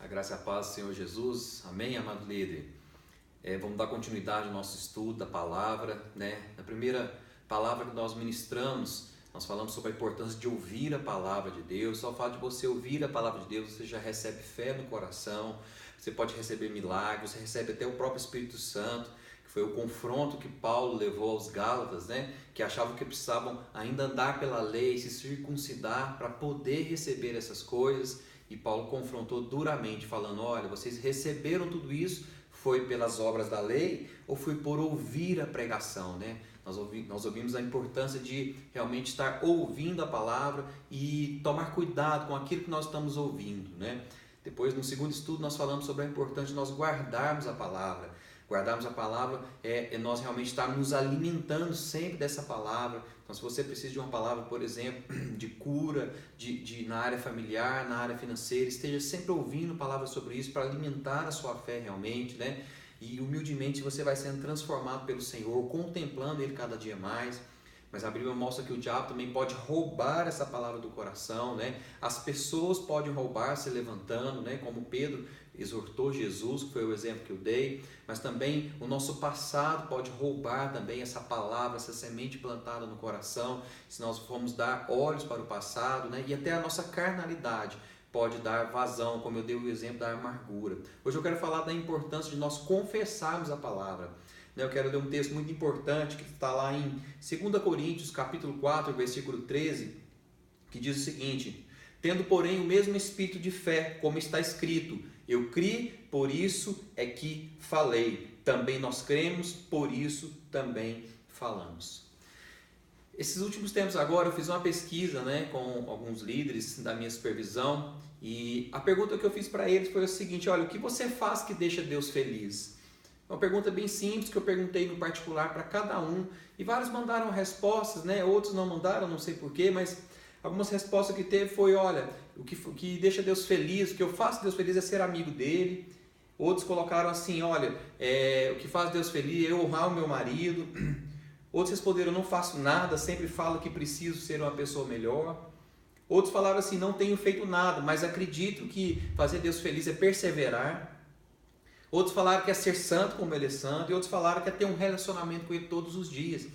A graça e a paz do Senhor Jesus. Amém, amado líder? Vamos dar continuidade ao nosso estudo da palavra, né? Na primeira palavra que nós ministramos, nós falamos sobre a importância de ouvir a palavra de Deus. Só o fato de você ouvir a palavra de Deus, você já recebe fé no coração, você pode receber milagres, você recebe até o próprio Espírito Santo, que foi o confronto que Paulo levou aos Gálatas, né? Que achavam que precisavam ainda andar pela lei, se circuncidar para poder receber essas coisas. E Paulo confrontou duramente, falando: olha, vocês receberam tudo isso, foi pelas obras da lei ou foi por ouvir a pregação, né? Nós ouvimos a importância de realmente estar ouvindo a palavra e tomar cuidado com aquilo que nós estamos ouvindo, né? Depois, no segundo estudo, nós falamos sobre a importância de nós guardarmos a palavra. Guardarmos a palavra é nós realmente estarmos nos alimentando sempre dessa palavra. Então, se você precisa de uma palavra, por exemplo, de cura, na área familiar, na área financeira, esteja sempre ouvindo palavras sobre isso para alimentar a sua fé realmente, né? E humildemente você vai sendo transformado pelo Senhor, contemplando Ele cada dia mais. Mas a Bíblia mostra que o diabo também pode roubar essa palavra do coração, né? As pessoas podem roubar se levantando, né? Como Pedro exortou Jesus, que foi o exemplo que eu dei. Mas também o nosso passado pode roubar também essa palavra, essa semente plantada no coração. Se nós formos dar olhos para o passado, né? E até a nossa carnalidade pode dar vazão, como eu dei o exemplo da amargura. Hoje eu quero falar da importância de nós confessarmos a palavra. Eu quero ler um texto muito importante que está lá em 2 Coríntios, capítulo 4, versículo 13, que diz o seguinte: tendo, porém, o mesmo espírito de fé, como está escrito, eu criei, por isso é que falei. Também nós cremos, por isso também falamos. Esses últimos tempos agora eu fiz uma pesquisa, né, com alguns líderes da minha supervisão, e a pergunta que eu fiz para eles foi o seguinte: olha, o que você faz que deixa Deus feliz? Uma pergunta bem simples que eu perguntei no particular para cada um, e vários mandaram respostas, né? Outros não mandaram, não sei porquê, mas algumas respostas que teve foi: olha, o que deixa Deus feliz, o que eu faço Deus feliz é ser amigo dele. Outros colocaram assim: olha, o que faz Deus feliz é eu honrar o meu marido. Outros responderam: eu não faço nada, sempre falo que preciso ser uma pessoa melhor. Outros falaram assim: não tenho feito nada, mas acredito que fazer Deus feliz é perseverar. Outros falaram que é ser santo como ele é santo, e outros falaram que é ter um relacionamento com ele todos os dias.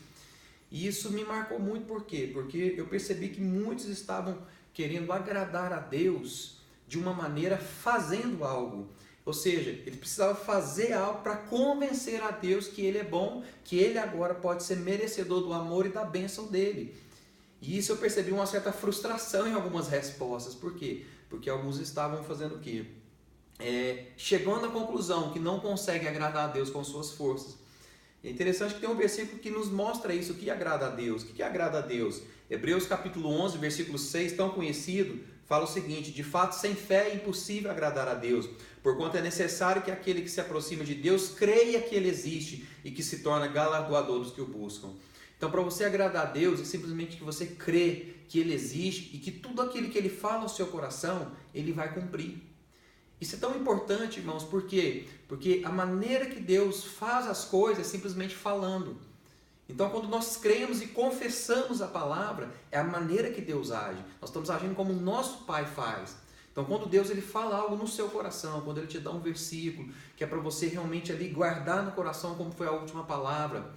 E isso me marcou muito, por quê? Porque eu percebi que muitos estavam querendo agradar a Deus de uma maneira fazendo algo. Ou seja, ele precisava fazer algo para convencer a Deus que ele é bom, que ele agora pode ser merecedor do amor e da bênção dele. E isso eu percebi uma certa frustração em algumas respostas. Por quê? Porque alguns estavam fazendo o quê? Chegando à conclusão que não consegue agradar a Deus com suas forças. É interessante que tem um versículo que nos mostra isso, o que agrada a Deus. O que agrada a Deus? Hebreus capítulo 11, versículo 6, tão conhecido, fala o seguinte: de fato, sem fé é impossível agradar a Deus, porquanto é necessário que aquele que se aproxima de Deus creia que Ele existe e que se torna galardoador dos que o buscam. Então, para você agradar a Deus, é simplesmente que você crê que Ele existe e que tudo aquilo que Ele fala ao seu coração, Ele vai cumprir. Isso é tão importante, irmãos, por quê? Porque a maneira que Deus faz as coisas é simplesmente falando. Então, quando nós cremos e confessamos a palavra, é a maneira que Deus age. Nós estamos agindo como o nosso Pai faz. Então, quando Deus ele fala algo no seu coração, quando Ele te dá um versículo, que é para você realmente ali guardar no coração como foi a última palavra,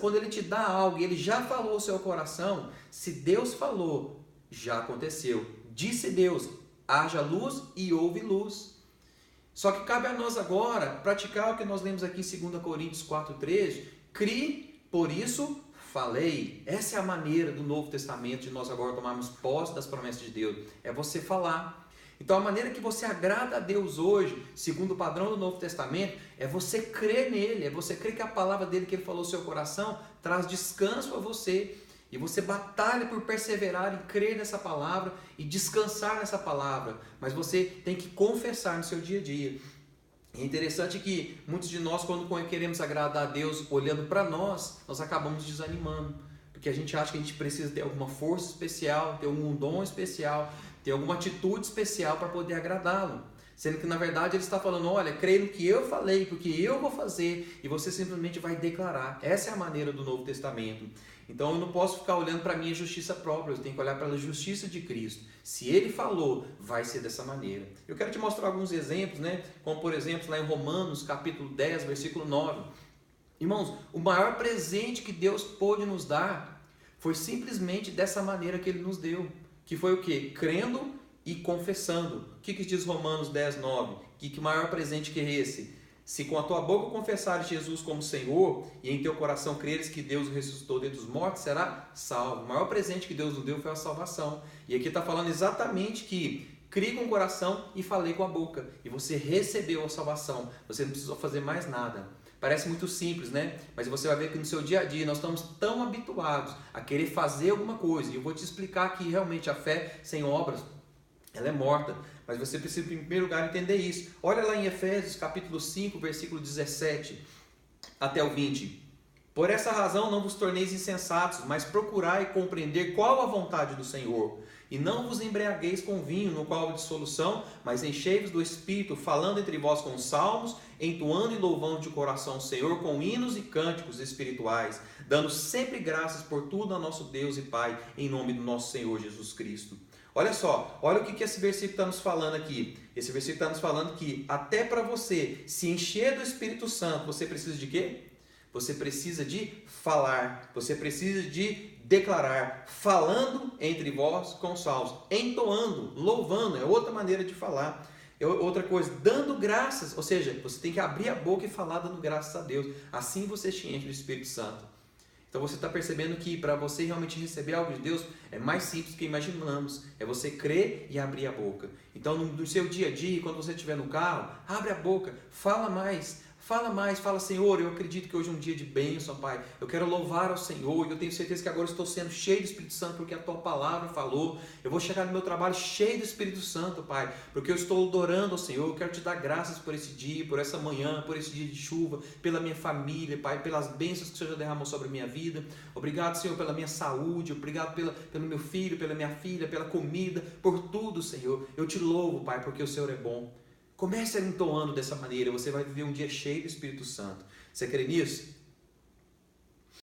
quando Ele te dá algo e Ele já falou ao seu coração, se Deus falou, já aconteceu. Disse Deus: haja luz e houve luz. Só que cabe a nós agora praticar o que nós lemos aqui em 2 Coríntios 4,13. Crie, por isso falei. Essa é a maneira do Novo Testamento de nós agora tomarmos posse das promessas de Deus. É você falar. Então a maneira que você agrada a Deus hoje, segundo o padrão do Novo Testamento, é você crer nele. É você crer que a palavra dele que ele falou no seu coração traz descanso a você. E você batalha por perseverar e crer nessa palavra e descansar nessa palavra. Mas você tem que confessar no seu dia a dia. É interessante que muitos de nós, quando queremos agradar a Deus olhando para nós acabamos desanimando. Porque a gente acha que a gente precisa ter alguma força especial, ter algum dom especial, ter alguma atitude especial para poder agradá-lo. Sendo que na verdade ele está falando, olha, creia no que eu falei, porque eu vou fazer, e você simplesmente vai declarar. Essa é a maneira do Novo Testamento. Então eu não posso ficar olhando para a minha justiça própria, eu tenho que olhar para a justiça de Cristo. Se ele falou, vai ser dessa maneira. Eu quero te mostrar alguns exemplos, né? Como por exemplo lá em Romanos capítulo 10, versículo 9. Irmãos, o maior presente que Deus pôde nos dar foi simplesmente dessa maneira que ele nos deu. Que foi o quê? Crendo e confessando. O que diz Romanos 10, 9? Que maior presente que é esse? Se com a tua boca confessares Jesus como Senhor e em teu coração creres que Deus o ressuscitou dentre os mortos, será salvo. O maior presente que Deus nos deu foi a salvação. E aqui está falando exatamente que criei com o coração e falei com a boca. E você recebeu a salvação. Você não precisou fazer mais nada. Parece muito simples, né? Mas você vai ver que no seu dia a dia nós estamos tão habituados a querer fazer alguma coisa. E eu vou te explicar que realmente a fé sem obras, ela é morta. Mas você precisa, em primeiro lugar, entender isso. Olha lá em Efésios, capítulo 5, versículo 17 até o 20. Por essa razão não vos torneis insensatos, mas procurai compreender qual a vontade do Senhor. E não vos embriagueis com vinho, no qual há dissolução, mas enchei-vos do Espírito, falando entre vós com salmos, entoando e louvando de coração o Senhor com hinos e cânticos espirituais, dando sempre graças por tudo a nosso Deus e Pai, em nome do nosso Senhor Jesus Cristo. Olha só, olha o que esse versículo está nos falando aqui. Esse versículo está nos falando que até para você se encher do Espírito Santo, você precisa de quê? Você precisa de falar, você precisa de declarar, falando entre vós com salmos, entoando, louvando, é outra maneira de falar. É outra coisa, dando graças, ou seja, você tem que abrir a boca e falar dando graças a Deus. Assim você se enche do Espírito Santo. Então você está percebendo que para você realmente receber algo de Deus é mais simples do que imaginamos. É você crer e abrir a boca. Então no seu dia a dia, quando você estiver no carro, abre a boca, fala mais, fala, Senhor, eu acredito que hoje é um dia de bênção, Pai. Eu quero louvar ao Senhor e eu tenho certeza que agora estou sendo cheio do Espírito Santo porque a Tua palavra falou. Eu vou chegar no meu trabalho cheio do Espírito Santo, Pai, porque eu estou adorando ao Senhor. Eu quero Te dar graças por esse dia, por essa manhã, por esse dia de chuva, pela minha família, Pai, pelas bênçãos que o Senhor já derramou sobre a minha vida. Obrigado, Senhor, pela minha saúde, obrigado pelo meu filho, pela minha filha, pela comida, por tudo, Senhor. Eu Te louvo, Pai, porque o Senhor é bom. Comece entoando dessa maneira, você vai viver um dia cheio do Espírito Santo. Você crê nisso?